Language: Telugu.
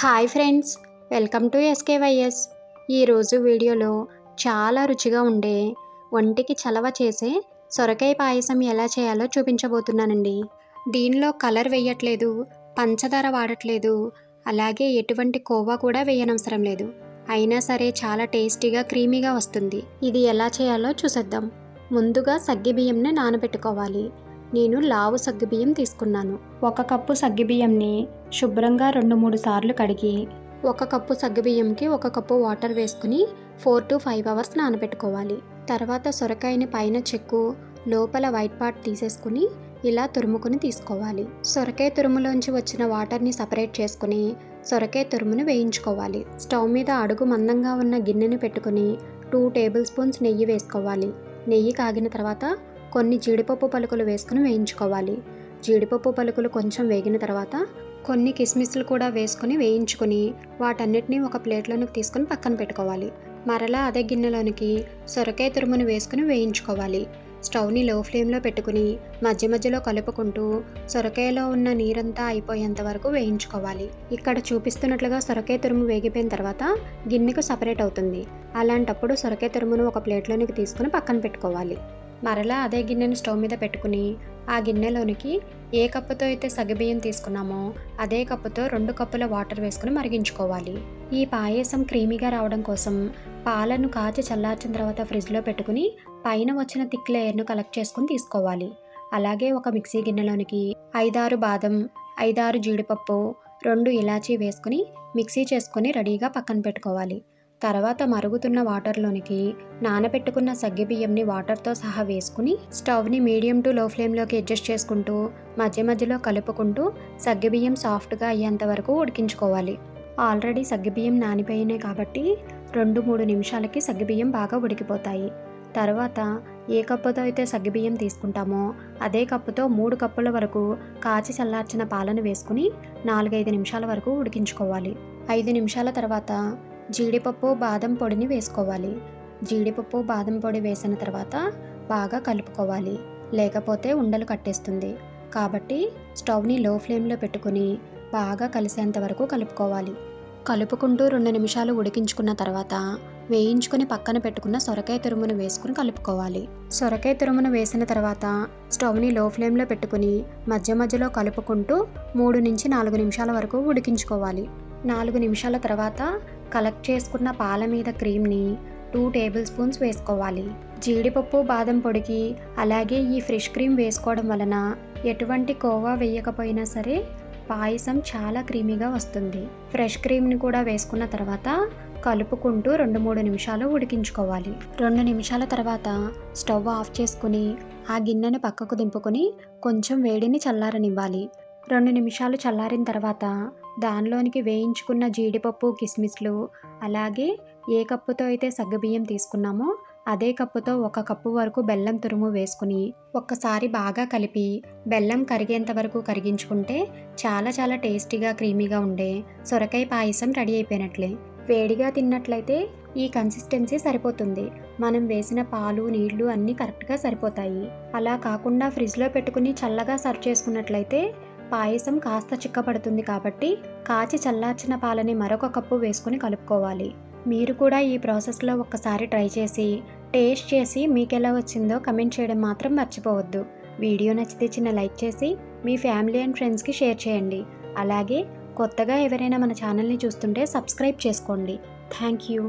Hi friends, welcome to SKYS. ఈరోజు వీడియోలో చాలా రుచిగా ఉండే, ఒంటికి చలవ చేసే సొరకాయ పాయసం ఎలా చేయాలో చూపించబోతున్నానండి. దీనిలో కలర్ వేయట్లేదు, పంచదార వాడట్లేదు, అలాగే ఎటువంటి కోవా కూడా వేయనవసరం లేదు. అయినా సరే చాలా టేస్టీగా క్రీమీగా వస్తుంది. ఇది ఎలా చేయాలో చూసేద్దాం. ముందుగా సగ్గుబియ్యంని నానబెట్టుకోవాలి. నేను లావు సగ్గుబియ్యం తీసుకున్నాను. 1 కప్పు సగ్గుబియ్యంని శుభ్రంగా 2-3 సార్లు కడిగి 1 కప్పు సగ్గుబియ్యంకి 1 కప్పు వాటర్ వేసుకుని 4 to 5 అవర్స్ నానబెట్టుకోవాలి. తర్వాత సొరకాయని పైన చెక్కు, లోపల వైట్ పార్ట్ తీసేసుకుని ఇలా తురుముకుని తీసుకోవాలి. సొరకాయ తురుములోంచి వచ్చిన వాటర్ని సపరేట్ చేసుకుని సొరకాయ తురుమును వేయించుకోవాలి. స్టవ్ మీద అడుగు మందంగా ఉన్న గిన్నెని పెట్టుకుని 2 టేబుల్ స్పూన్స్ నెయ్యి వేసుకోవాలి. నెయ్యి కాగిన తర్వాత కొన్ని జీడిపప్పు పలుకులు వేసుకుని వేయించుకోవాలి. జీడిపప్పు పలుకులు కొంచెం వేగిన తర్వాత కొన్ని కిస్మిస్లు కూడా వేసుకుని వేయించుకొని వాటన్నిటిని ఒక ప్లేట్లోనికి తీసుకుని పక్కన పెట్టుకోవాలి. మరలా అదే గిన్నెలోనికి సొరకాయ తురుమును వేసుకుని వేయించుకోవాలి. స్టవ్ని లో ఫ్లేమ్లో పెట్టుకుని మధ్య మధ్యలో కలుపుకుంటూ సొరకాయలో ఉన్న నీరంతా అయిపోయేంత వరకు వేయించుకోవాలి. ఇక్కడ చూపిస్తున్నట్లుగా సొరకాయ తురుము వేగిపోయిన తర్వాత గిన్నెకు సపరేట్ అవుతుంది. అలాంటప్పుడు సొరకాయ తురుమును ఒక ప్లేట్లోనికి తీసుకుని పక్కన పెట్టుకోవాలి. మరలా అదే గిన్నెను స్టవ్ మీద పెట్టుకుని ఆ గిన్నెలోనికి ఏ కప్పుతో అయితే సగ్గుబియ్యం తీసుకున్నామో అదే కప్పుతో 2 కప్పుల వాటర్ వేసుకుని మరిగించుకోవాలి. ఈ పాయసం క్రీమీగా రావడం కోసం పాలను కాచి చల్లార్చిన తర్వాత ఫ్రిడ్జ్లో పెట్టుకుని పైన వచ్చిన థిక్ లేయర్ను కలెక్ట్ చేసుకుని తీసుకోవాలి. అలాగే ఒక మిక్సీ గిన్నెలోనికి 5-6 బాదం, 5-6 జీడిపప్పు, 2 ఇలాచీ వేసుకుని మిక్సీ చేసుకుని రెడీగా పక్కన పెట్టుకోవాలి. తర్వాత మరుగుతున్న వాటర్లోనికి నానబెట్టుకున్న సగ్గుబియ్యంని వాటర్తో సహా వేసుకుని స్టవ్ని మీడియం టు లో ఫ్లేమ్లోకి అడ్జస్ట్ చేసుకుంటూ మధ్య మధ్యలో కలుపుకుంటూ సగ్గుబియ్యం సాఫ్ట్గా అయ్యేంత వరకు ఉడికించుకోవాలి. ఆల్రెడీ సగ్గుబియ్యం నానిపోయినాయి కాబట్టి 2-3 నిమిషాలకి సగ్గుబియ్యం బాగా ఉడికిపోతాయి. తర్వాత ఏ కప్పుతో అయితే సగ్గుబియ్యం తీసుకుంటామో అదే కప్పుతో 3 కప్పుల వరకు కాచి చల్లార్చిన పాలను వేసుకుని 4-5 నిమిషాల వరకు ఉడికించుకోవాలి. 5 నిమిషాల తర్వాత జీడిపప్పు, బాదం పొడిని వేసుకోవాలి. జీడిపప్పు, బాదం పొడి వేసిన తర్వాత బాగా కలుపుకోవాలి, లేకపోతే ఉండలు కట్టేస్తుంది. కాబట్టి స్టవ్ని లో ఫ్లేమ్లో పెట్టుకుని బాగా కలిసేంత వరకు కలుపుకోవాలి. కలుపుకుంటూ 2 నిమిషాలు ఉడికించుకున్న తర్వాత వేయించుకుని పక్కన పెట్టుకున్న సొరకాయ తురుమును వేసుకుని కలుపుకోవాలి. సొరకాయ తురుమును వేసిన తర్వాత స్టవ్ని లో ఫ్లేమ్లో పెట్టుకుని మధ్య మధ్యలో కలుపుకుంటూ 3-4 నిమిషాల వరకు ఉడికించుకోవాలి. 4 నిమిషాల తర్వాత కలెక్ట్ చేసుకున్న పాల మీద క్రీమ్ని 2 టేబుల్ స్పూన్స్ వేసుకోవాలి. జీడిపప్పు, బాదం పొడికి అలాగే ఈ ఫ్రెష్ క్రీమ్ వేసుకోవడం వలన ఎటువంటి కోవా వేయకపోయినా సరే పాయసం చాలా క్రీమీగా వస్తుంది. ఫ్రెష్ క్రీమ్ని కూడా వేసుకున్న తర్వాత కలుపుకుంటూ 2-3 నిమిషాలు ఉడికించుకోవాలి. 2 నిమిషాల తర్వాత స్టవ్ ఆఫ్ చేసుకుని ఆ గిన్నెను పక్కకు దింపుకొని కొంచెం వేడిని చల్లారనివ్వాలి. 2 నిమిషాలు చల్లారిన తర్వాత దానిలోనికి వేయించుకున్న జీడిపప్పు, కిస్మిస్లు, అలాగే ఏ కప్పుతో అయితే సగ్గుబియ్యం తీసుకున్నామో అదే కప్పుతో 1 కప్పు వరకు బెల్లం తురుము వేసుకుని ఒక్కసారి బాగా కలిపి బెల్లం కరిగేంత వరకు కరిగించుకుంటే చాలా టేస్టీగా క్రీమీగా ఉండే సొరకాయ పాయసం రెడీ అయిపోయినట్లే. వేడిగా తిన్నట్లయితే ఈ కన్సిస్టెన్సీ సరిపోతుంది. మనం వేసిన పాలు, నీళ్లు అన్నీ కరెక్ట్గా సరిపోతాయి. అలా కాకుండా ఫ్రిడ్జ్లో పెట్టుకుని చల్లగా సర్వ్ చేసుకున్నట్లయితే పాయసం కాస్త చిక్కపడుతుంది. కాబట్టి కాచి చల్లార్చిన పాలని మరొక కప్పు వేసుకుని కలుపుకోవాలి. మీరు కూడా ఈ ప్రాసెస్లో ఒక్కసారి ట్రై చేసి టేస్ట్ చేసి మీకు ఎలా వచ్చిందో కమెంట్ చేయడం మాత్రం మర్చిపోవద్దు. వీడియో నచ్చితే చిన్న లైక్ చేసి మీ ఫ్యామిలీ అండ్ ఫ్రెండ్స్కి షేర్ చేయండి. అలాగే కొత్తగా ఎవరైనా మన ఛానల్ని చూస్తుంటే సబ్స్క్రైబ్ చేసుకోండి. Thank you.